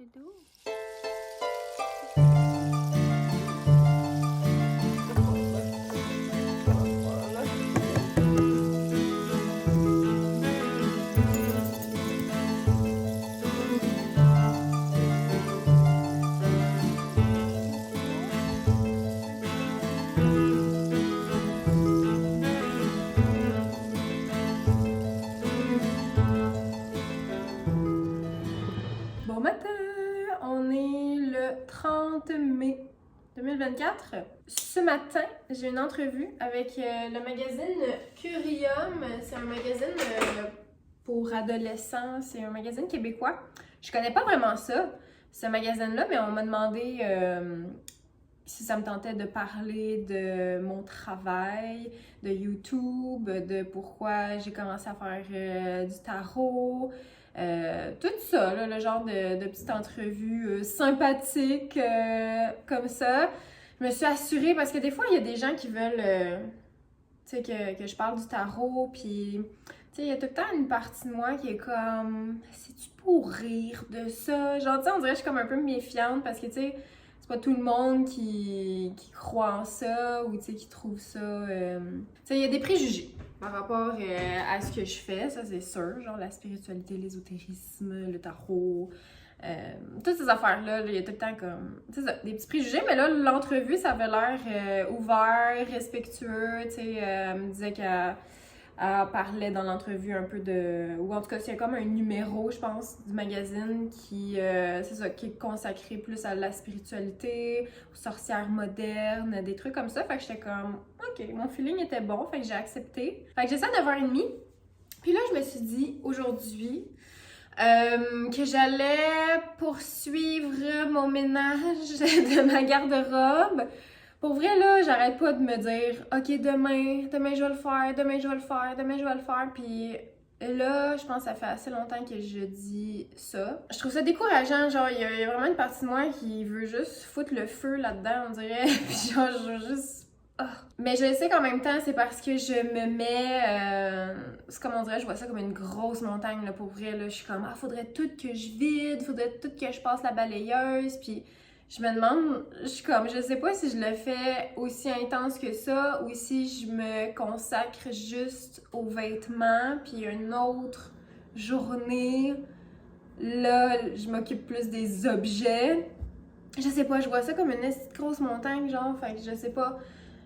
doudou. Bon matin! On est le 30 mai 2024. Ce matin, j'ai une entrevue avec le magazine Curium. C'est un magazine pour adolescents. C'est un magazine québécois. Je connais pas vraiment ça, ce magazine-là, mais on m'a demandé si ça me tentait de parler de mon travail, de YouTube, de pourquoi j'ai commencé à faire du tarot. Tout ça, là, le genre de petite entrevue sympathique comme ça. Je me suis assurée parce que des fois, il y a des gens qui veulent tu sais, que je parle du tarot, puis tu sais, il y a tout le temps une partie de moi qui est comme, c'est-tu pour rire de ça? Genre, tu sais, on dirait que je suis comme un peu méfiante parce que, tu sais, c'est pas tout le monde qui croit en ça ou, tu sais, qui trouve ça... Tu sais, il y a des préjugés par rapport à ce que je fais, ça c'est sûr, genre la spiritualité, l'ésotérisme, le tarot, toutes ces affaires-là, il y a tout le temps comme, tu sais, des petits préjugés, mais là, l'entrevue, ça avait l'air ouvert, respectueux, tu sais, elle me disait qu'elle parlait dans l'entrevue un peu de, ou en tout cas, c'est comme un numéro, je pense, du magazine qui, c'est ça, qui est consacré plus à la spiritualité, aux sorcières modernes, des trucs comme ça, fait que j'étais comme, ok, mon feeling était bon, fait que j'ai accepté. Fait que j'ai ça à 9h30, puis là, je me suis dit, aujourd'hui, que j'allais poursuivre mon ménage de ma garde-robe. Pour vrai, là, j'arrête pas de me dire « Ok, demain je vais le faire, demain je vais le faire, demain je vais le faire. » Puis là, je pense que ça fait assez longtemps que je dis ça. Je trouve ça décourageant, genre, il y a vraiment une partie de moi qui veut juste foutre le feu là-dedans, on dirait. Puis genre, je veux juste... Oh. Mais je sais qu'en même temps, c'est parce que je me mets... c'est comme on dirait, je vois ça comme une grosse montagne, là, pour vrai. Là, je suis comme, ah, faudrait tout que je vide, faudrait tout que je passe la balayeuse. Puis je me demande, je suis comme, je sais pas si je le fais aussi intense que ça ou si je me consacre juste aux vêtements. Puis une autre journée, là, je m'occupe plus des objets. Je sais pas, je vois ça comme une grosse montagne, genre, fait que je sais pas.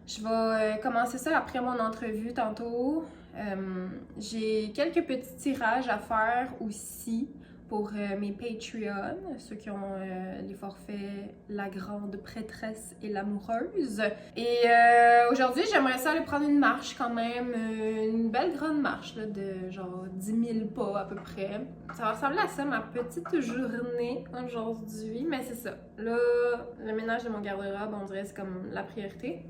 Je vais commencer ça après mon entrevue tantôt. J'ai quelques petits tirages à faire aussi pour mes Patreon, ceux qui ont les forfaits La Grande Prêtresse et L'Amoureuse. Et aujourd'hui, j'aimerais ça aller prendre une marche quand même, une belle grande marche là, de genre 10 000 pas à peu près. Ça va ressembler à ça, ma petite journée aujourd'hui, mais c'est ça. Là, le ménage de mon garde-robe, on dirait que c'est comme la priorité.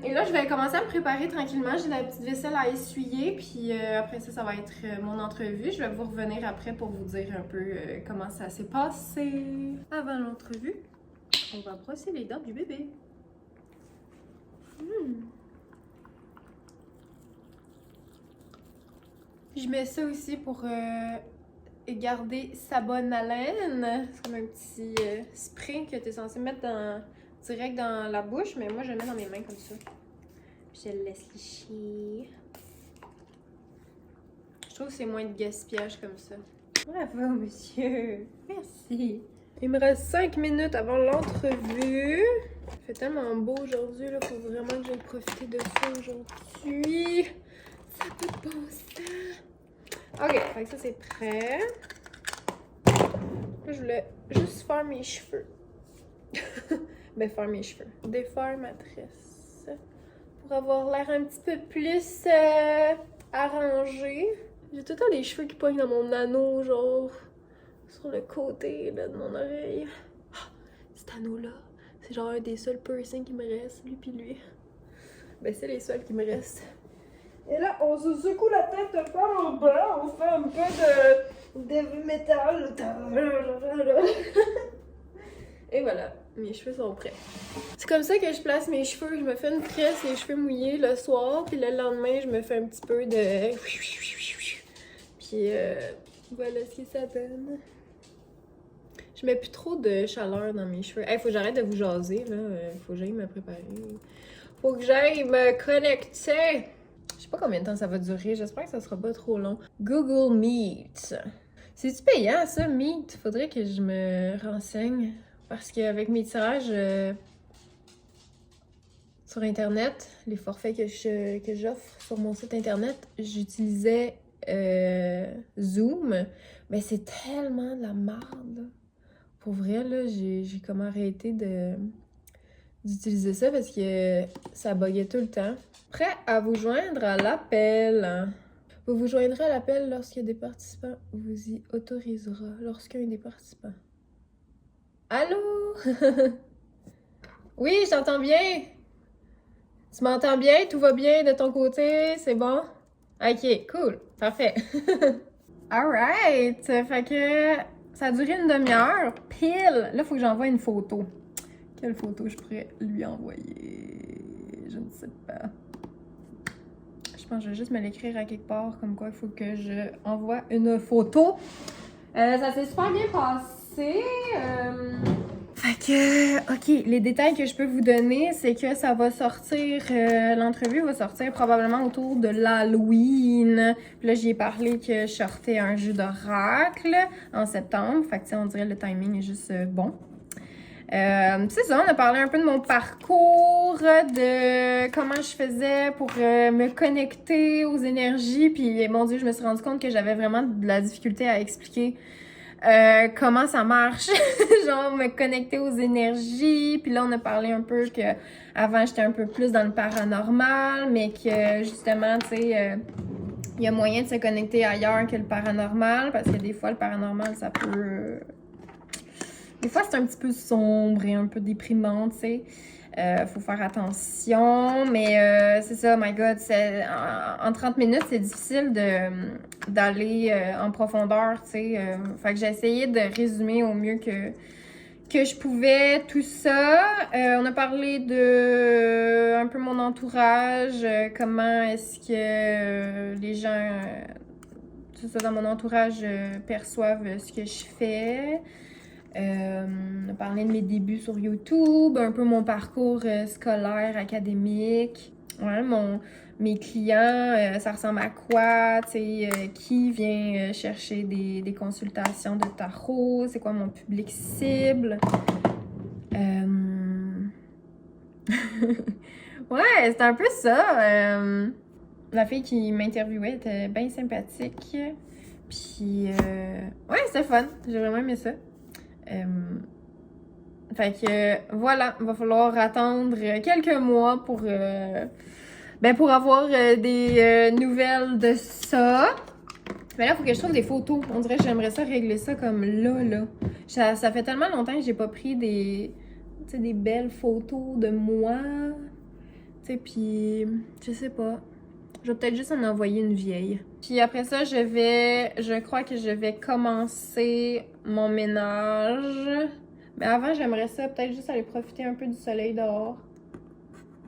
Et là, je vais commencer à me préparer tranquillement. J'ai la petite vaisselle à essuyer, puis après ça, ça va être mon entrevue. Je vais vous revenir après pour vous dire un peu comment ça s'est passé. Avant l'entrevue, on va brosser les dents du bébé. Je mets ça aussi pour garder sa bonne haleine. C'est comme un petit spray que tu es censé mettre direct dans la bouche, mais moi je le mets dans mes mains comme ça. Puis je le laisse licher. Je trouve que c'est moins de gaspillage comme ça. Bravo, monsieur. Merci. Il me reste 5 minutes avant l'entrevue. Il fait tellement beau aujourd'hui, là. Faut vraiment que j'aille profiter de ça aujourd'hui. Ça peut pas bon sens. Ok, fait que ça c'est prêt. Là, je voulais juste faire mes cheveux. Ben, faire mes cheveux. Défaire ma tresse. Pour avoir l'air un petit peu plus arrangé. J'ai tout le temps des cheveux qui pognent dans mon anneau, genre sur le côté là, de mon oreille. Ah, cet anneau-là, c'est genre un des seuls piercings qui me reste, lui puis lui. Ben, c'est les seuls qui me restent. Et là, on se secoue la tête par en bas, on fait un peu de métal. Et voilà, mes cheveux sont prêts. C'est comme ça que je place mes cheveux. Je me fais une tresse, les cheveux mouillés le soir, puis le lendemain, je me fais un petit peu de... Puis voilà ce que ça donne. Je mets plus trop de chaleur dans mes cheveux. Hey, faut que j'arrête de vous jaser, là. Faut que j'aille me préparer. Faut que j'aille me connecter. Je sais pas combien de temps ça va durer. J'espère que ça sera pas trop long. Google Meet. C'est-tu payant, ça, Meet? Faudrait que je me renseigne. Parce qu'avec mes tirages sur Internet, les forfaits que j'offre sur mon site Internet, j'utilisais Zoom. Mais c'est tellement de la merde. Pour vrai, là, j'ai comme arrêté d'utiliser ça parce que ça buguait tout le temps. Prêt à vous joindre à l'appel. Vous vous joindrez à l'appel lorsqu'il y a des participants. Vous y autorisera lorsqu'un des participants. Allô? Oui, je t'entends bien. Tu m'entends bien? Tout va bien de ton côté? C'est bon? Ok, cool. Parfait. Alright. Fait que ça a duré une demi-heure. Pile. Là, il faut que j'envoie une photo. Quelle photo je pourrais lui envoyer? Je ne sais pas. Je pense que je vais juste me l'écrire à quelque part, comme quoi il faut que je envoie une photo. Ça s'est super bien passé. Fait que, ok, les détails que je peux vous donner, c'est que ça va sortir, l'entrevue va sortir probablement autour de l'Halloween. Puis là, j'y ai parlé que je sortais un jeu d'oracle en septembre. Fait que, on dirait le timing est juste bon. C'est ça, on a parlé un peu de mon parcours, de comment je faisais pour me connecter aux énergies. Puis, mon Dieu, je me suis rendu compte que j'avais vraiment de la difficulté à expliquer comment ça marche, genre me connecter aux énergies. Puis là, on a parlé un peu que avant j'étais un peu plus dans le paranormal, mais que justement, tu sais, il y a moyen de se connecter ailleurs que le paranormal, parce que des fois, le paranormal, ça peut... des fois, c'est un petit peu sombre et un peu déprimant, tu sais. Faut faire attention, mais c'est ça, my God, en 30 minutes, c'est difficile d'aller en profondeur, tu sais. Fait que j'ai essayé de résumer au mieux que je pouvais tout ça. On a parlé de un peu mon entourage, comment est-ce que les gens, tout ça dans mon entourage, perçoivent ce que je fais. On a parlé de mes débuts sur YouTube, un peu mon parcours scolaire, académique. Ouais, mes clients, ça ressemble à quoi, tu sais, qui vient chercher des consultations de tarot, c'est quoi mon public cible. Ouais, c'est un peu ça. La fille qui m'interviewait était bien sympathique. Puis, ouais, c'était fun. J'ai vraiment aimé ça. Fait que voilà, il va falloir attendre quelques mois pour avoir des nouvelles de ça. Mais là, il faut que je trouve des photos. On dirait que j'aimerais ça régler ça comme là. Ça fait tellement longtemps que j'ai pas pris des belles photos de moi. Tu sais, puis je sais pas. Je vais peut-être juste en envoyer une vieille. Puis après ça, je crois que je vais commencer mon ménage. Mais avant, j'aimerais ça peut-être juste aller profiter un peu du soleil dehors.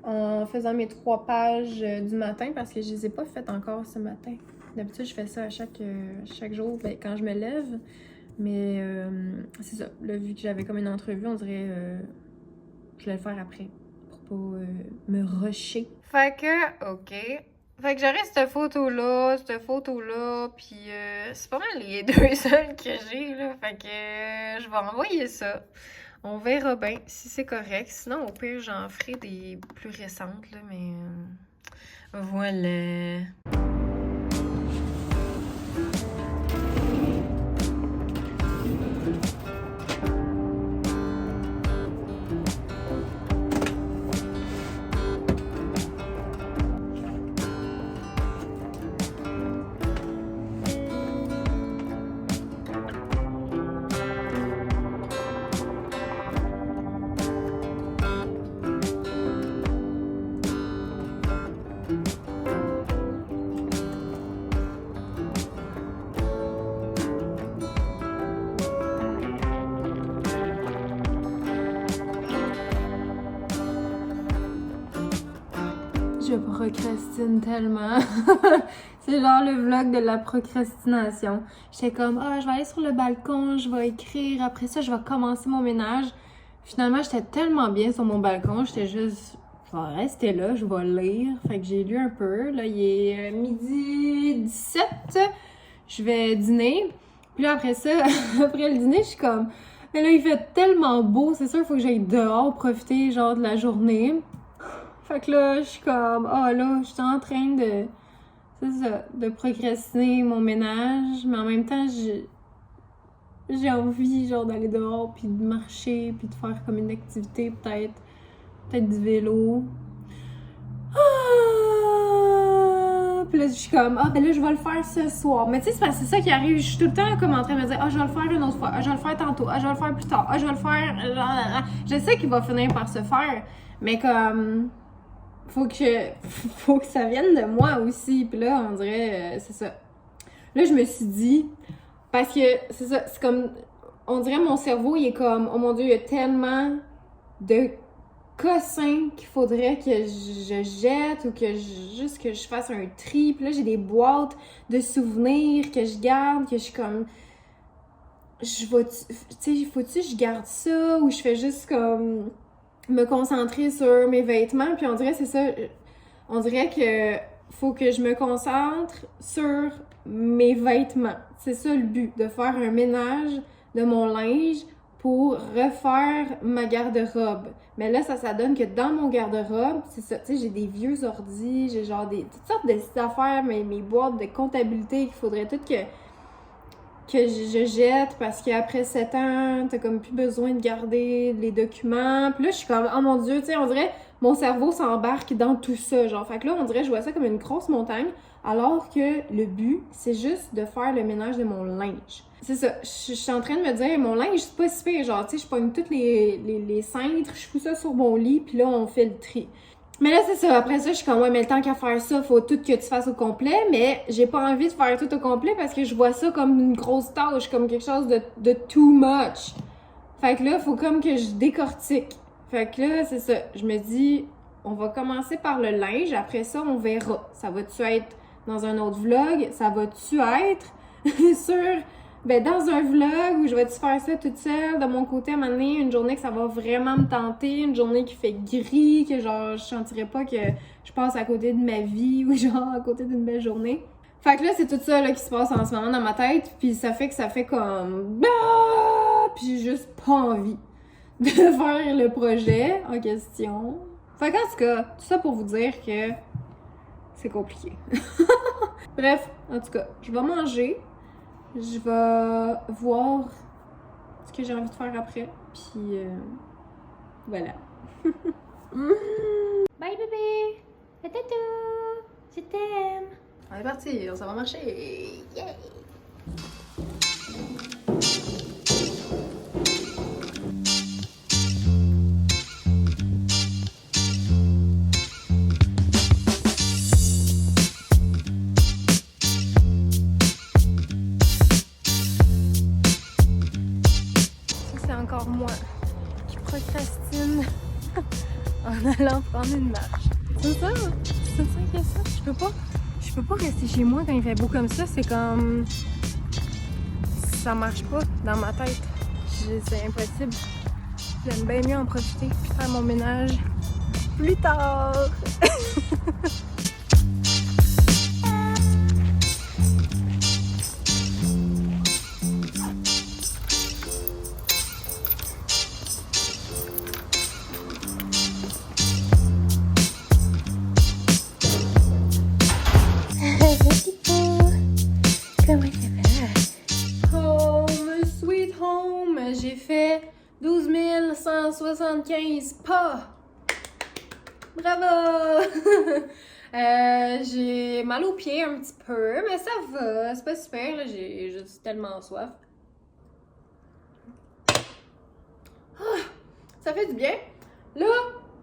En faisant mes 3 pages du matin parce que je les ai pas faites encore ce matin. D'habitude, je fais ça à chaque jour quand je me lève. Mais c'est ça. Là, vu que j'avais comme une entrevue, on dirait je vais le faire après. Pour pas me rusher. Fait que, ok. Fait que j'aurai cette photo-là, puis c'est pas mal les 2 seules que j'ai, là. Fait que je vais envoyer ça. On verra bien si c'est correct. Sinon, au pire, j'en ferai des plus récentes, là, mais voilà. Je procrastine tellement. C'est genre le vlog de la procrastination. J'étais comme, je vais aller sur le balcon, je vais écrire, après ça, je vais commencer mon ménage. Finalement, j'étais tellement bien sur mon balcon, j'étais juste, je vais rester là, je vais lire. Fait que j'ai lu un peu. Là, il est midi 17, je vais dîner. Puis là, après ça, après le dîner, je suis comme, mais là, il fait tellement beau, c'est sûr, il faut que j'aille dehors profiter, genre, de la journée. Fait que là, je suis comme, là, je suis en train de, c'est ça, de procrastiner mon ménage, mais en même temps, j'ai envie, genre, d'aller dehors, puis de marcher, puis de faire comme une activité, peut-être du vélo. Puis là, je suis comme, ben là, je vais le faire ce soir. Mais tu sais, c'est ça qui arrive. Je suis tout le temps comme en train de me dire, je vais le faire une autre fois, je vais le faire tantôt, je vais le faire plus tard, je vais le faire. Je sais qu'il va finir par se faire, mais comme, faut que ça vienne de moi aussi. Puis là, on dirait, c'est ça. Là, je me suis dit, parce que c'est ça, c'est comme, on dirait mon cerveau, il est comme, oh mon Dieu, il y a tellement de cossin qu'il faudrait que je jette ou que je fasse un tri. Puis là, j'ai des boîtes de souvenirs que je garde, que je suis comme, tu sais, faut-tu que je garde ça ou je fais juste comme me concentrer sur mes vêtements. Puis on dirait, c'est ça, on dirait que faut que je me concentre sur mes vêtements. C'est ça le but, de faire un ménage de mon linge pour refaire ma garde-robe. Mais là, ça donne que dans mon garde-robe, c'est ça, tu sais, j'ai des vieux ordis, j'ai genre toutes sortes d'affaires, mes boîtes de comptabilité qu'il faudrait toutes que je jette parce qu'après 7 ans, t'as comme plus besoin de garder les documents. Puis là, je suis comme, oh mon Dieu, tu sais, on dirait, mon cerveau s'embarque dans tout ça, genre. Fait que là, on dirait, je vois ça comme une grosse montagne, alors que le but, c'est juste de faire le ménage de mon linge. C'est ça, je suis en train de me dire, mon linge, c'est pas si pire, genre, tu sais, je pogne toutes les cintres, je fous ça sur mon lit, puis là, on fait le tri. Mais là, c'est ça. Après ça, je suis comme, ouais, mais le temps qu'à faire ça, faut tout que tu fasses au complet. Mais j'ai pas envie de faire tout au complet parce que je vois ça comme une grosse tâche, comme quelque chose de too much. Fait que là, faut comme que je décortique. Fait que là, c'est ça. Je me dis, on va commencer par le linge. Après ça, on verra. Ça va-tu être dans un autre vlog? Ça va-tu être dans un vlog où je vais-tu faire ça toute seule de mon côté à un moment donné, une journée que ça va vraiment me tenter, une journée qui fait gris, que genre je sentirais pas que je passe à côté de ma vie ou genre à côté d'une belle journée. Fait que là, c'est tout ça là, qui se passe en ce moment dans ma tête, puis ça fait comme puis j'ai juste pas envie de faire le projet en question. Fait qu'en tout cas, tout ça pour vous dire que c'est compliqué. Bref, en tout cas, je vais manger. Je vais voir ce que j'ai envie de faire après. Puis voilà. Bye bébé! Tatou! Je t'aime! On est parti, ça va marcher! Yeah! Encore moi qui procrastine en allant prendre une marche. C'est ça qu'il y a ça. Je peux pas rester chez moi quand il fait beau comme ça. C'est comme, ça marche pas dans ma tête. C'est impossible. J'aime bien mieux en profiter puis faire mon ménage plus tard. Home, sweet home, j'ai fait 12 175 pas. Bravo! J'ai mal aux pieds un petit peu, mais ça va, c'est pas super, là, j'ai juste tellement soif. Ça fait du bien. Là,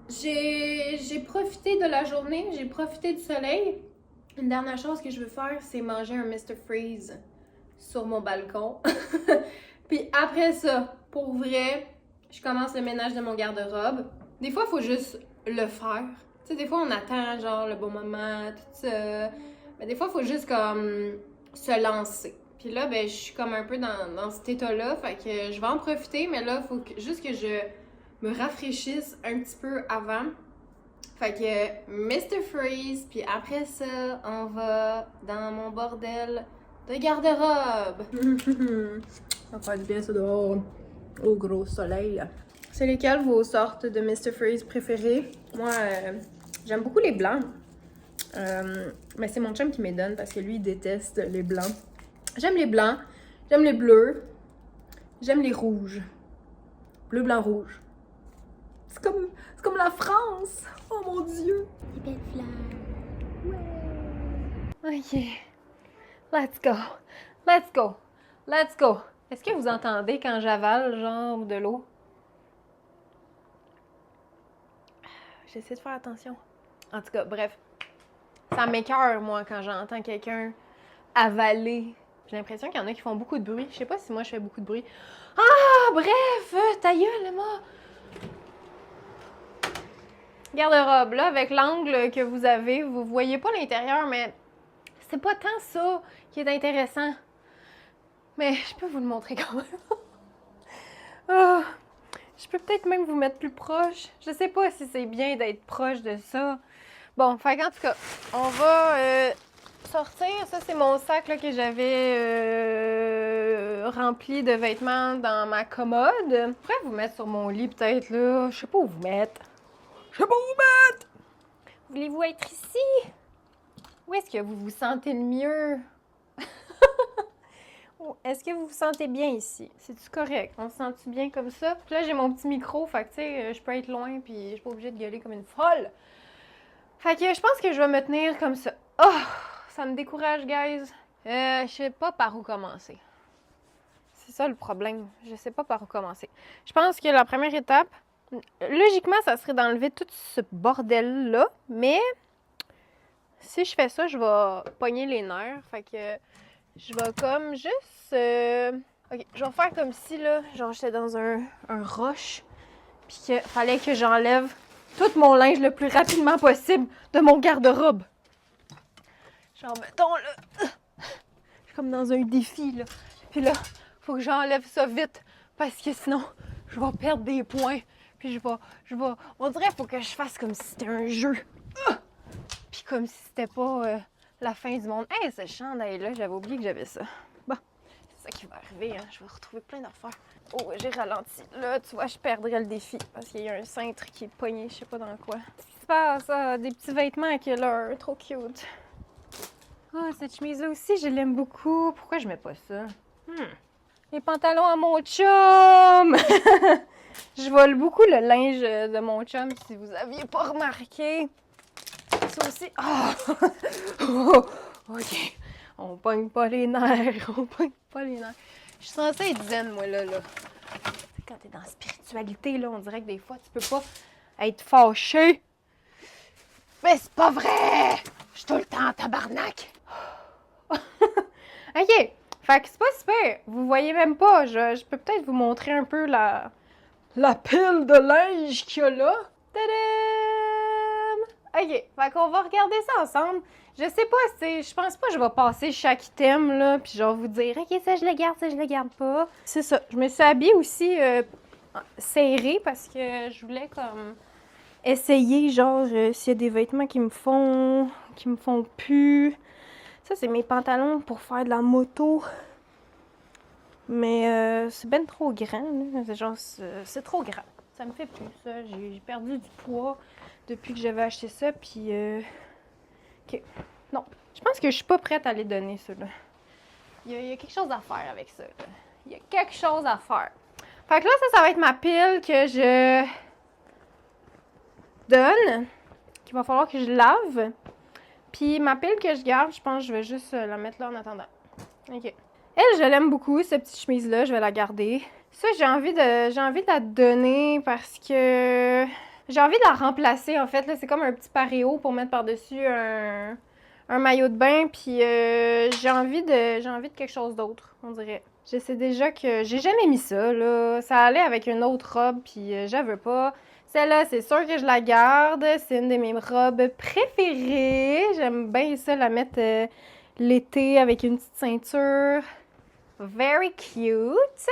j'ai profité de la journée, j'ai profité du soleil. Une dernière chose que je veux faire, c'est manger un Mr. Freeze sur mon balcon. Puis après ça, pour vrai, je commence le ménage de mon garde-robe. Des fois, il faut juste le faire. Tu sais, des fois, on attend genre le bon moment, tout ça. Mais des fois, il faut juste comme se lancer. Puis là, ben, je suis comme un peu dans cet état-là, fait que je vais en profiter, mais là, il faut juste que je me rafraîchisse un petit peu avant. Fait que Mr. Freeze, puis après ça, on va dans mon bordel de garde-robe. Ça va faire du bien ça dehors, au gros soleil. C'est lesquelles vos sortes de Mr. Freeze préférées? Moi, j'aime beaucoup les blancs. Mais c'est mon chum qui me les donne parce que lui, il déteste les blancs. J'aime les blancs, j'aime les bleus, j'aime les rouges. Bleu, blanc, rouge. C'est comme la France! Oh mon Dieu! Les belles fleurs. Ouais. Ok. Let's go. Let's go. Let's go. Est-ce que vous entendez quand j'avale, genre, de l'eau? J'essaie de faire attention. En tout cas, bref. Ça m'écoeure, moi, quand j'entends quelqu'un avaler. J'ai l'impression qu'il y en a qui font beaucoup de bruit. Je sais pas si moi, je fais beaucoup de bruit. Ah! Bref! Ta gueule, moi! Garde-robe, là, avec l'angle que vous avez, vous voyez pas l'intérieur, mais c'est pas tant ça qui est intéressant. Mais je peux vous le montrer quand même. Oh, je peux peut-être même vous mettre plus proche. Je sais pas si c'est bien d'être proche de ça. Bon, fait qu'en tout cas, on va sortir. Ça, c'est mon sac là, que j'avais rempli de vêtements dans ma commode. Je pourrais vous mettre sur mon lit peut-être, là. Je sais pas où vous mettre. Je sais pas où vous mettre! Voulez-vous être ici? Où est-ce que vous vous sentez le mieux? Est-ce que vous vous sentez bien ici? C'est-tu correct? On se sent-tu bien comme ça? Puis là, j'ai mon petit micro, fait que tu sais, je peux être loin, puis je suis pas obligée de gueuler comme une folle. Fait que je pense que je vais me tenir comme ça. Oh! Ça me décourage, guys. Je sais pas par où commencer. C'est ça le problème. Je sais pas par où commencer. Je pense que la première étape, logiquement, ça serait d'enlever tout ce bordel-là, mais si je fais ça, je vais pogner les nerfs. Fait que je vais comme juste... Ok, je vais faire comme si, là, genre, j'étais dans un roche, puis qu'il fallait que j'enlève tout mon linge le plus rapidement possible de mon garde-robe. Genre, mettons, là, je suis comme dans un défi, là. Puis là, faut que j'enlève ça vite, parce que sinon, je vais perdre des points. Puis je vais... On dirait qu'il faut que je fasse comme si c'était un jeu. Puis comme si c'était pas la fin du monde. Hey, ce chandail-là, j'avais oublié que j'avais ça. Bon, c'est ça qui va arriver, hein. Je vais retrouver plein d'affaires. Oh, j'ai ralenti. Là, tu vois, je perdrais le défi parce qu'il y a un cintre qui est pogné, je sais pas dans quoi. Qu'est-ce qui se passe? Ah, des petits vêtements à Keller, trop cute. Ah, cette chemise-là aussi, je l'aime beaucoup. Pourquoi je mets pas ça? Les pantalons à mon chum! Je vole beaucoup le linge de mon chum, si vous aviez pas remarqué. Ça aussi. Oh! OK. On pogne pas les nerfs. On pogne pas les nerfs. Je suis censée être zen, moi, là. Quand t'es dans la spiritualité, là, on dirait que des fois, tu peux pas être fâché. Mais c'est pas vrai! Je suis tout le temps en tabarnak. OK. Fait que c'est pas super. Vous voyez même pas. Je peux peut-être vous montrer un peu la pile de linge qu'il y a là. Tadam! OK. Fait qu'on va regarder ça ensemble. Je sais pas, je pense pas que je vais passer chaque thème, là, puis genre vous dire, OK, ça, je le garde, ça, je le garde pas. C'est ça. Je me suis habillée aussi serrée parce que je voulais comme essayer, genre, s'il y a des vêtements qui me font plus. Ça, c'est mes pantalons pour faire de la moto. Mais c'est ben trop grand, là. C'est genre, c'est trop grand. Ça me fait plus, ça. J'ai perdu du poids depuis que j'avais acheté ça, puis... OK. Non. Je pense que je suis pas prête à les donner, ceux-là. Il y a quelque chose à faire avec ça, là. Il y a quelque chose à faire. Fait que là, ça va être ma pile que je donne, qu'il va falloir que je lave. Puis ma pile que je garde, je pense que je vais juste la mettre là en attendant. OK. Elle, je l'aime beaucoup, cette petite chemise-là. Je vais la garder. Ça, j'ai envie de la donner parce que... J'ai envie de la remplacer, en fait. Là, c'est comme un petit paréo pour mettre par-dessus un maillot de bain. Puis j'ai envie de quelque chose d'autre, on dirait. Je sais déjà que j'ai jamais mis ça, là. Ça allait avec une autre robe, puis j'en veux pas. Celle-là, c'est sûr que je la garde. C'est une de mes robes préférées. J'aime bien ça, la mettre l'été avec une petite ceinture. Very cute.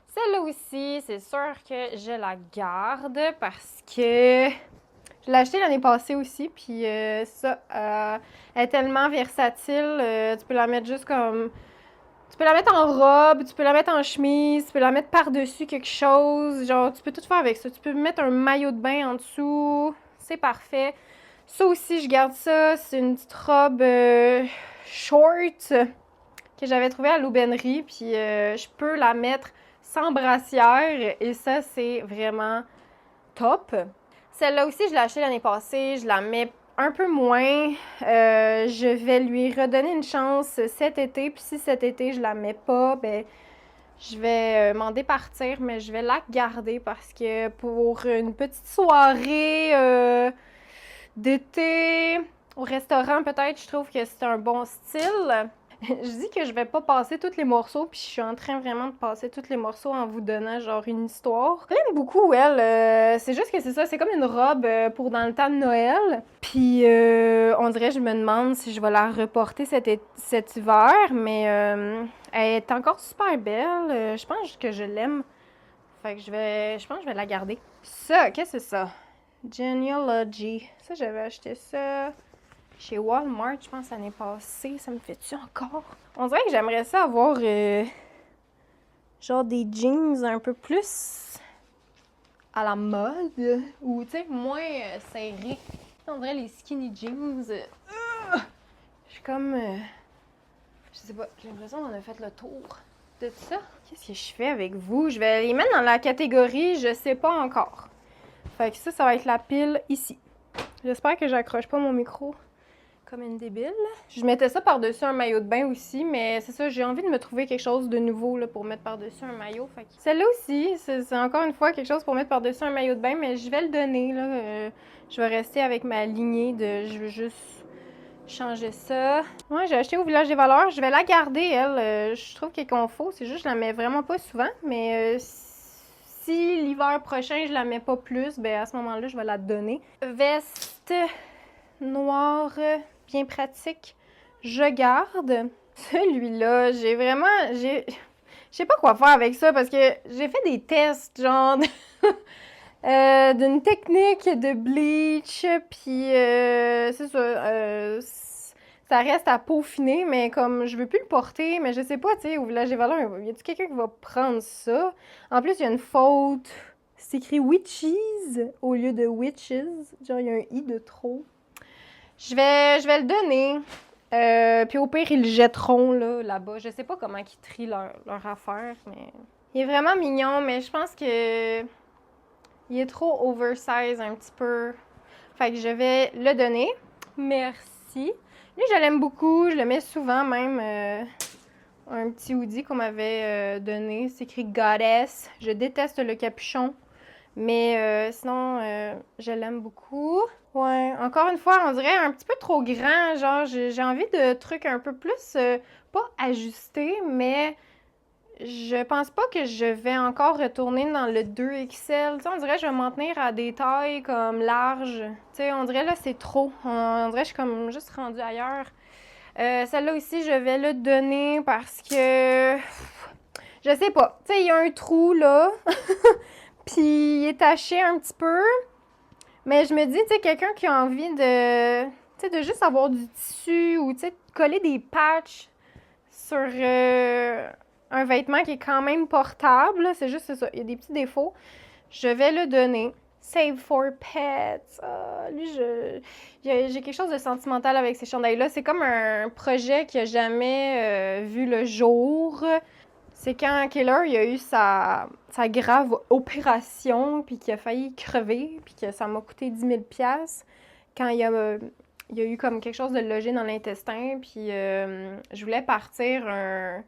Celle-là aussi, c'est sûr que je la garde parce que je l'ai achetée l'année passée aussi. Puis elle est tellement versatile. Tu peux la mettre juste comme... Tu peux la mettre en robe, tu peux la mettre en chemise, tu peux la mettre par-dessus quelque chose. Genre, tu peux tout faire avec ça. Tu peux mettre un maillot de bain en dessous. C'est parfait. Ça aussi, je garde ça. C'est une petite robe short que j'avais trouvée à l'aubainerie. Puis je peux la mettre sans brassière. Et ça, c'est vraiment top. Celle-là aussi, je l'ai achetée l'année passée. Je la mets un peu moins. Je vais lui redonner une chance cet été. Puis si cet été, je la mets pas, ben je vais m'en départir, mais je vais la garder parce que pour une petite soirée d'été au restaurant, peut-être, je trouve que c'est un bon style. Je dis que je vais pas passer tous les morceaux, puis je suis en train vraiment de passer tous les morceaux en vous donnant genre une histoire. Je l'aime beaucoup, elle. C'est juste que c'est ça, c'est comme une robe pour dans le temps de Noël. Puis on dirait, je me demande si je vais la reporter cet hiver, mais elle est encore super belle. Je pense que je l'aime. Fait que je pense que je vais la garder. Ça, qu'est-ce que c'est ça? Genealogy. Ça, j'avais acheté ça chez Walmart, je pense, l'année passée. Ça me fait-tu encore? On dirait que j'aimerais ça avoir genre des jeans un peu plus à la mode. Ou, tu sais, moins serrés. On dirait les skinny jeans. Je suis comme... je sais pas, j'ai l'impression qu'on a fait le tour de ça. Qu'est-ce que je fais avec vous? Je vais les mettre dans la catégorie « Je sais pas encore ». Fait que ça va être la pile ici. J'espère que j'accroche pas mon micro comme une débile. Je mettais ça par-dessus un maillot de bain aussi, mais c'est ça, j'ai envie de me trouver quelque chose de nouveau là, pour mettre par-dessus un maillot. Fait que... Celle-là aussi, c'est encore une fois quelque chose pour mettre par-dessus un maillot de bain, mais je vais le donner. Là. Je vais rester avec ma lignée de... Je veux juste changer ça. Ouais, j'ai acheté au Village des Valeurs. Je vais la garder, elle. Je trouve qu'elle est confort. C'est juste que je la mets vraiment pas souvent, mais... si l'hiver prochain, je la mets pas plus, ben à ce moment-là, je vais la donner. Veste noire, bien pratique. Je garde. Celui-là, je sais pas quoi faire avec ça parce que j'ai fait des tests, genre, d'une technique de bleach, puis c'est ça, ça reste à peaufiner, mais comme je veux plus le porter, mais je sais pas, tu sais, au Village des Valeurs, y a-t-il quelqu'un qui va prendre ça? En plus, il y a une faute. C'est écrit Witches au lieu de Witches. Genre, il y a un I de trop. Je vais le donner. Puis au pire, ils le jetteront là-bas. Je sais pas comment ils trient leur affaire, mais... Il est vraiment mignon, mais je pense que... il est trop oversize un petit peu. Fait que je vais le donner. Merci. Lui, je l'aime beaucoup. Je le mets souvent même. Un petit hoodie qu'on m'avait donné. C'est écrit Goddess. Je déteste le capuchon. Mais sinon, je l'aime beaucoup. Ouais, encore une fois, on dirait un petit peu trop grand. Genre, j'ai envie de trucs un peu plus, pas ajustés, mais je pense pas que je vais encore retourner dans le 2XL. Tu sais, on dirait que je vais m'en tenir à des tailles comme larges. Tu sais, on dirait là, c'est trop. On dirait que je suis comme juste rendue ailleurs. Celle-là aussi, je vais le donner parce que... je sais pas. Tu sais, il y a un trou, là. Puis il est taché un petit peu. Mais je me dis, tu sais, quelqu'un qui a envie de... tu sais, de juste avoir du tissu ou, tu sais, coller des patchs sur un vêtement qui est quand même portable. C'est juste ça. Il y a des petits défauts. Je vais le donner. Save for Pets. Lui, j'ai quelque chose de sentimental avec ces chandails-là. C'est comme un projet qui a jamais vu le jour. C'est quand Keller il a eu sa grave opération, puis qu'il a failli crever, puis que ça m'a coûté 10 000 $. Quand il y a eu comme quelque chose de logé dans l'intestin, puis je voulais partir un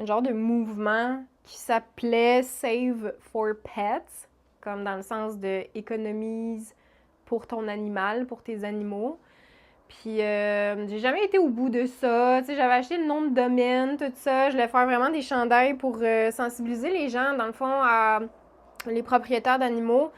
genre de mouvement qui s'appelait Save for Pets, comme dans le sens de économise pour ton animal, pour tes animaux. Puis j'ai jamais été au bout de ça. Tu sais, j'avais acheté le nom de domaine, tout ça. Je voulais faire vraiment des chandails pour sensibiliser les gens, dans le fond, à les propriétaires d'animaux,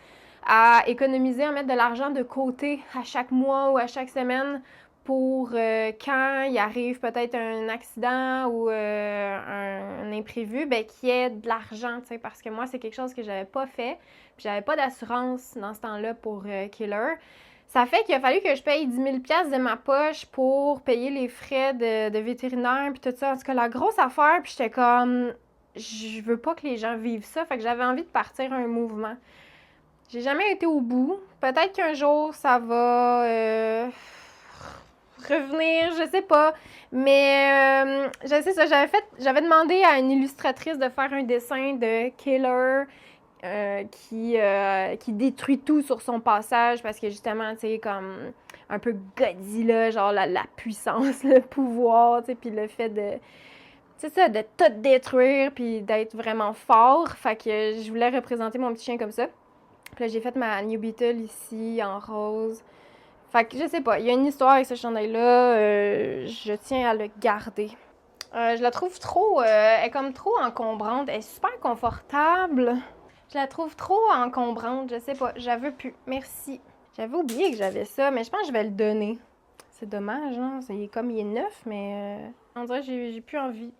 à économiser, à mettre de l'argent de côté à chaque mois ou à chaque semaine pour quand il arrive peut-être un accident ou un imprévu, ben qu'il y ait de l'argent, tu sais, parce que moi, c'est quelque chose que j'avais pas fait, puis j'avais pas d'assurance dans ce temps-là pour Killer. Ça fait qu'il a fallu que je paye 10 000 $ de ma poche pour payer les frais de vétérinaire puis tout ça. En tout cas, la grosse affaire, puis j'étais comme... Je veux pas que les gens vivent ça, fait que j'avais envie de partir un mouvement. J'ai jamais été au bout. Peut-être qu'un jour, ça va revenir, je sais pas. Mais je sais ça, j'avais demandé à une illustratrice de faire un dessin de Killer qui détruit tout sur son passage parce que justement, tu sais, comme un peu Godzilla, genre la puissance, le pouvoir, tu sais, puis le fait de... C'est ça, de tout détruire puis d'être vraiment fort. Fait que je voulais représenter mon petit chien comme ça. Puis là, j'ai fait ma New Beetle ici, en rose. Fait que je sais pas, il y a une histoire avec ce chandail-là. Je tiens à le garder. Je la trouve trop... elle est comme trop encombrante. Elle est super confortable. Je la trouve trop encombrante. Je sais pas, j'en veux plus. Merci. J'avais oublié que j'avais ça, mais je pense que je vais le donner. C'est dommage, hein? Il est neuf, mais... on dirait que j'ai plus envie.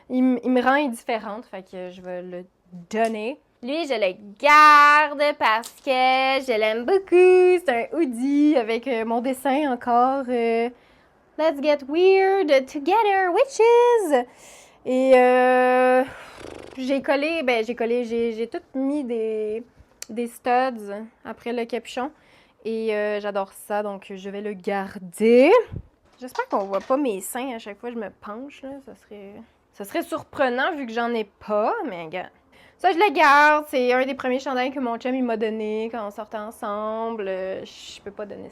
il me rend indifférente, fait que je vais le donner. Lui, je le garde parce que je l'aime beaucoup. C'est un hoodie avec mon dessin encore. Let's get weird together, witches! Et j'ai tout mis des studs après le capuchon. Et j'adore ça, donc je vais le garder. J'espère qu'on voit pas mes seins à chaque fois que je me penche, là. Ça serait surprenant vu que j'en ai pas, mais regarde. Ça, je le garde. C'est un des premiers chandails que mon chum il m'a donné quand on sortait ensemble. Je peux pas donner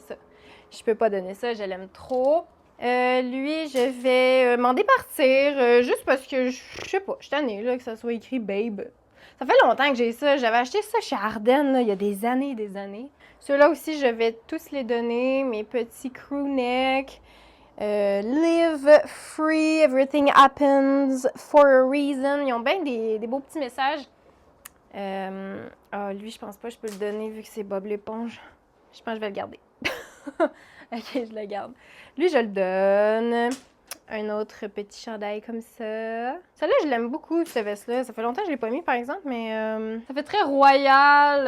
ça. Je l'aime trop. Lui, je vais m'en départir juste parce que, je sais pas, je suis tannée là, que ça soit écrit Babe. Ça fait longtemps que j'ai ça. J'avais acheté ça chez Ardennes, là, il y a des années et des années. Ceux-là aussi, je vais tous les donner. Mes petits crew neck. Live free, everything happens for a reason. Ils ont bien des beaux petits messages. Lui, je pense pas que je peux le donner vu que c'est Bob l'éponge. Je pense que je vais le garder. Ok, je le garde. Lui, je le donne. Un autre petit chandail comme ça. Celui-là, je l'aime beaucoup, cette veste-là. Ça fait longtemps que je l'ai pas mis, par exemple, mais ça fait très royal.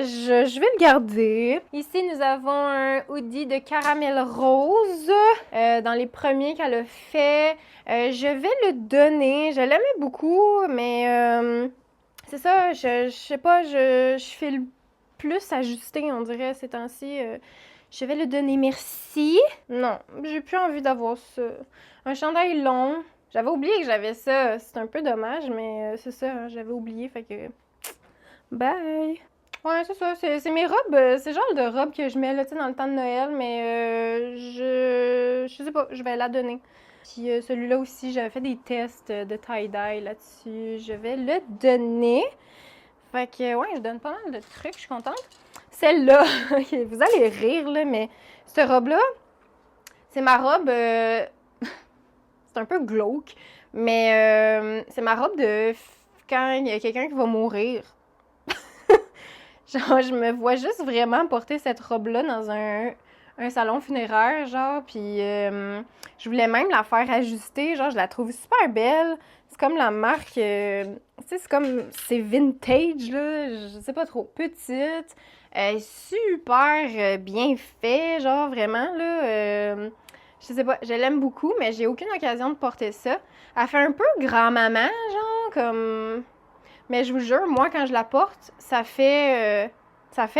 Je vais le garder. Ici, nous avons un hoodie de caramel rose. Dans les premiers qu'elle a fait. Je vais le donner. Je l'aimais beaucoup, mais c'est ça, je sais pas, je fais le plus ajusté, on dirait, ces temps-ci. Je vais le donner, merci. Non, j'ai plus envie d'avoir ça. Un chandail long. J'avais oublié que j'avais ça. C'est un peu dommage, mais c'est ça, hein, j'avais oublié, fait que... Bye! Ouais, c'est ça, c'est mes robes, c'est le genre de robe que je mets, là, tu sais, dans le temps de Noël, mais je sais pas, je vais la donner. Puis celui-là aussi, j'avais fait des tests de tie-dye là-dessus. Je vais le donner. Fait que, ouais, je donne pas mal de trucs, je suis contente. Celle-là, vous allez rire, là, mais cette robe-là, c'est ma robe... c'est un peu glauque, mais c'est ma robe de quand il y a quelqu'un qui va mourir. Genre, je me vois juste vraiment porter cette robe-là dans un salon funéraire, genre, puis je voulais même la faire ajuster, genre, je la trouve super belle. C'est comme la marque, tu sais, c'est vintage, là, je sais pas trop, petite, super bien fait, genre, vraiment, là, je sais pas, je l'aime beaucoup, mais j'ai aucune occasion de porter ça. Elle fait un peu grand-maman, genre, comme... Mais je vous jure, moi, quand je la porte, ça fait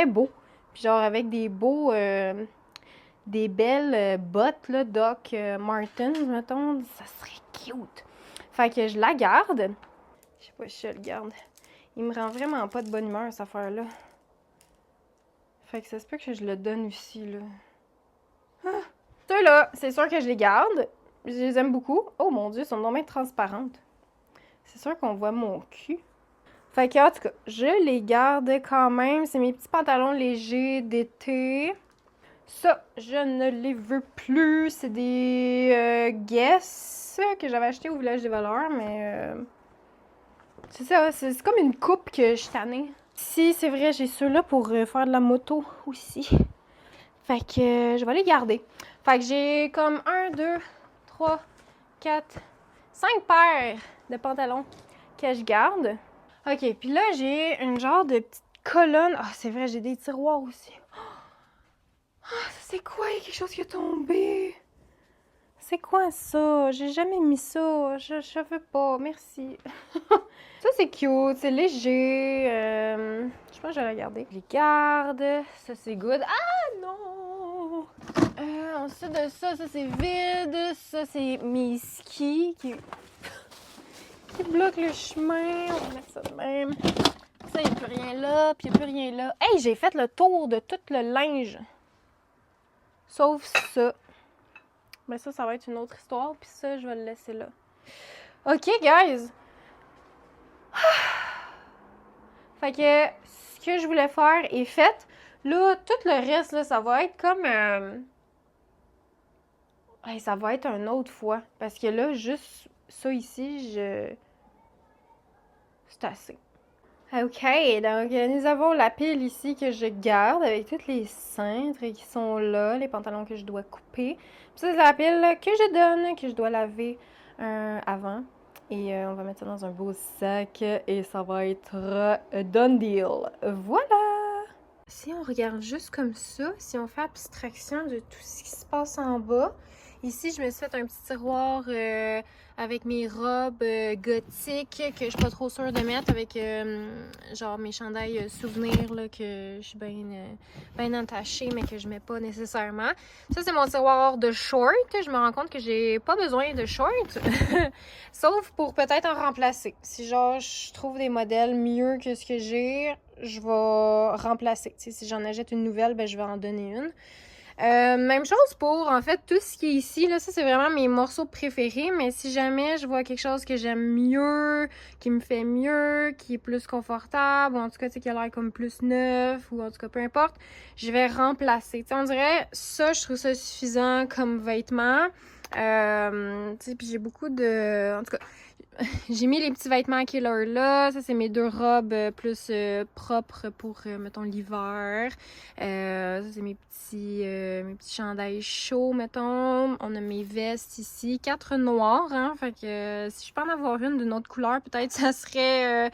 beau. Puis genre, avec des belles bottes, là, Doc Martens, mettons, ça serait cute. Fait que je la garde. Je sais pas si je le garde. Il me rend vraiment pas de bonne humeur, cette affaire-là. Fait que ça se peut que je le donne aussi, là. Ah! Ceux-là, c'est sûr que je les garde. Je les aime beaucoup. Oh mon Dieu, ils sont vraiment transparentes. C'est sûr qu'on voit mon cul. Fait que, en tout cas, je les garde quand même. C'est mes petits pantalons légers d'été. Ça, je ne les veux plus. C'est des Guess que j'avais acheté au Village des Valeurs, mais c'est ça, c'est comme une coupe que je suis tannée. Si, c'est vrai, j'ai ceux-là pour faire de la moto aussi. Fait que je vais les garder. Fait que j'ai comme 1, 2, 3, 4, 5 paires de pantalons que je garde. OK, puis là, j'ai une genre de petite colonne. Ah, c'est vrai, j'ai des tiroirs aussi. Ah, ça, c'est quoi? Il y a quelque chose qui est tombé. C'est quoi ça? J'ai jamais mis ça. Je veux pas, merci. Ça, c'est cute, c'est léger. Je pense que je vais la garder. Je les garde. Ça, c'est good. Ah, non! Ensuite de ça, ça, c'est vide. Ça, c'est mes skis qui bloquent le chemin. On va mettre ça de même. Ça, il n'y a plus rien là, puis il n'y a plus rien là. Hey, j'ai fait le tour de tout le linge. Sauf ça. Mais ça va être une autre histoire, puis ça, je vais le laisser là. OK, guys! Fait que ce que je voulais faire est fait. Là, tout le reste, là, ça va être comme... ça va être une autre fois. Parce que là, juste ça ici, c'est assez. OK, donc nous avons la pile ici que je garde avec toutes les cintres qui sont là, les pantalons que je dois couper. Puis ça, c'est la pile que je donne, que je dois laver avant. Et on va mettre ça dans un beau sac et ça va être done deal. Voilà! Si on regarde juste comme ça, si on fait abstraction de tout ce qui se passe en bas, ici, je me suis fait un petit tiroir avec mes robes gothiques que je suis pas trop sûre de mettre, avec genre mes chandails souvenirs là, que je suis bien attachée, mais que je mets pas nécessairement. Ça, c'est mon tiroir de shorts. Je me rends compte que j'ai pas besoin de shorts, sauf pour peut-être en remplacer. Si genre je trouve des modèles mieux que ce que j'ai, je vais remplacer. T'sais, si j'en achète une nouvelle, ben, je vais en donner une. Même chose pour, en fait, tout ce qui est ici. Là, ça, c'est vraiment mes morceaux préférés. Mais si jamais je vois quelque chose que j'aime mieux, qui me fait mieux, qui est plus confortable, ou en tout cas, tu sais, qui a l'air comme plus neuf, ou en tout cas, peu importe, je vais remplacer. Tu sais, on dirait, ça, je trouve ça suffisant comme vêtement. Tu sais, puis j'ai beaucoup de... En tout cas, j'ai mis les petits vêtements Killer là. Ça, c'est mes deux robes plus propres pour, mettons, l'hiver. Ça, c'est mes petits chandails chauds, mettons. On a mes vestes ici. 4 noires, hein. Fait que si je peux en avoir une d'une autre couleur, peut-être ça serait...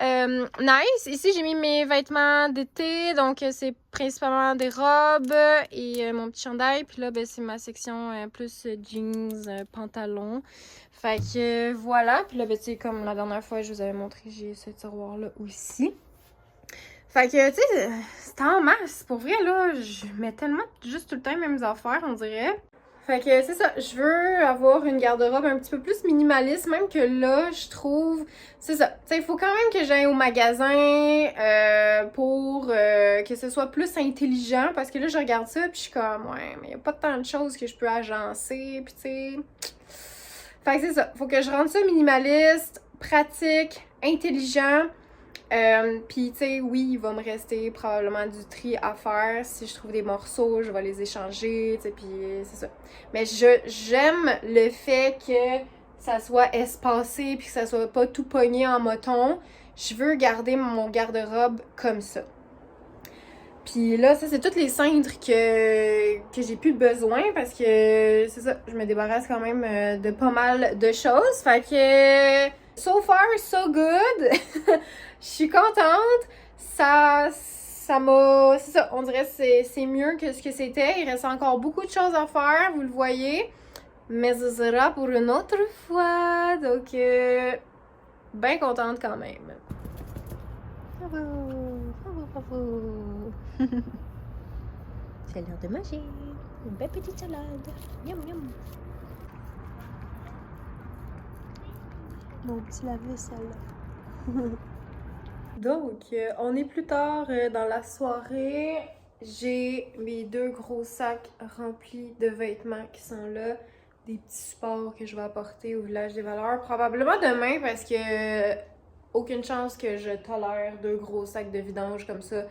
nice. Ici, j'ai mis mes vêtements d'été. Donc, c'est principalement des robes et mon petit chandail. Puis là, ben, c'est ma section plus jeans, pantalon. Fait que voilà. Puis là, ben, tu sais, comme la dernière fois, je vous avais montré, j'ai ce tiroir-là aussi. Fait que, tu sais, c'est en masse. Pour vrai, là, je mets tellement juste tout le temps les mêmes affaires, on dirait. Fait que c'est ça, je veux avoir une garde-robe un petit peu plus minimaliste, même que là, je trouve, c'est ça, tu sais, il faut quand même que j'aille au magasin pour que ce soit plus intelligent, parce que là, je regarde ça, puis je suis comme, ouais, mais il n'y a pas tant de choses que je peux agencer, puis tu sais... Fait que c'est ça, faut que je rende ça minimaliste, pratique, intelligent. Puis, tu sais, oui, il va me rester probablement du tri à faire. Si je trouve des morceaux, je vais les échanger, tu sais, puis c'est ça. Mais j'aime le fait que ça soit espacé puis que ça soit pas tout pogné en moton. Je veux garder mon garde-robe comme ça. Puis là, ça, c'est toutes les cintres que j'ai plus besoin parce que, c'est ça, je me débarrasse quand même de pas mal de choses. Fait que, so far, so good. Je suis contente. Ça m'a... C'est ça, on dirait que c'est mieux que ce que c'était. Il reste encore beaucoup de choses à faire, vous le voyez. Mais ce sera pour une autre fois. Donc, bien contente quand même. C'est l'heure de manger. Une belle petite salade. Miam, miam. Mon petit lave-vaisselle. Donc, on est plus tard dans la soirée. J'ai mes 2 gros sacs remplis de vêtements qui sont là. Des petits supports que je vais apporter au Village des Valeurs. Probablement demain parce que aucune chance que je tolère 2 gros sacs de vidange comme ça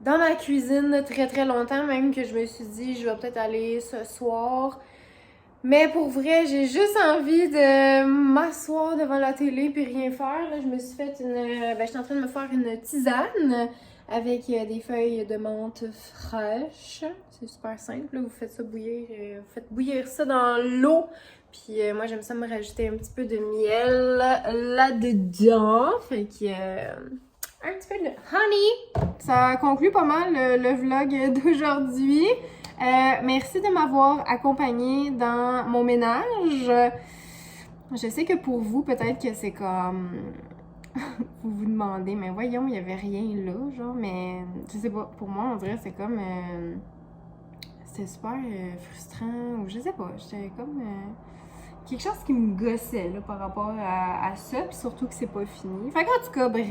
dans ma cuisine très très longtemps. Même que je me suis dit, je vais peut-être aller ce soir Mais pour vrai, j'ai juste envie de m'asseoir devant la télé puis rien faire. Là, je me suis fait je suis en train de me faire une tisane avec des feuilles de menthe fraîches. C'est super simple, là. Vous faites ça bouillir, vous faites bouillir ça dans l'eau. Puis moi, j'aime ça me rajouter un petit peu de miel là-dedans. Fait que un petit peu de honey. Ça conclut pas mal le vlog d'aujourd'hui. Merci de m'avoir accompagnée dans mon ménage. Je sais que pour vous, peut-être que c'est comme... vous vous demandez, mais voyons, il y avait rien là, genre, mais je sais pas, pour moi, on dirait que c'est comme... c'était super frustrant, ou je sais pas, j'étais comme... quelque chose qui me gossait là, par rapport à ça, puis surtout que c'est pas fini. Fait qu'en tout cas, bref,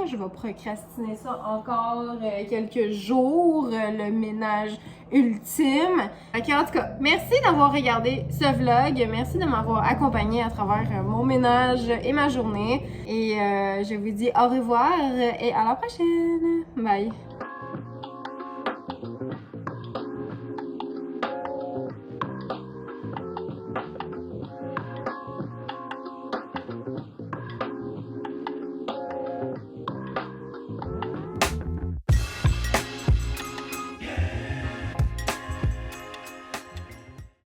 je vais procrastiner ça encore quelques jours, le ménage ultime. Fait qu'en tout cas, merci d'avoir regardé ce vlog, merci de m'avoir accompagnée à travers mon ménage et ma journée. Et je vous dis au revoir et à la prochaine! Bye!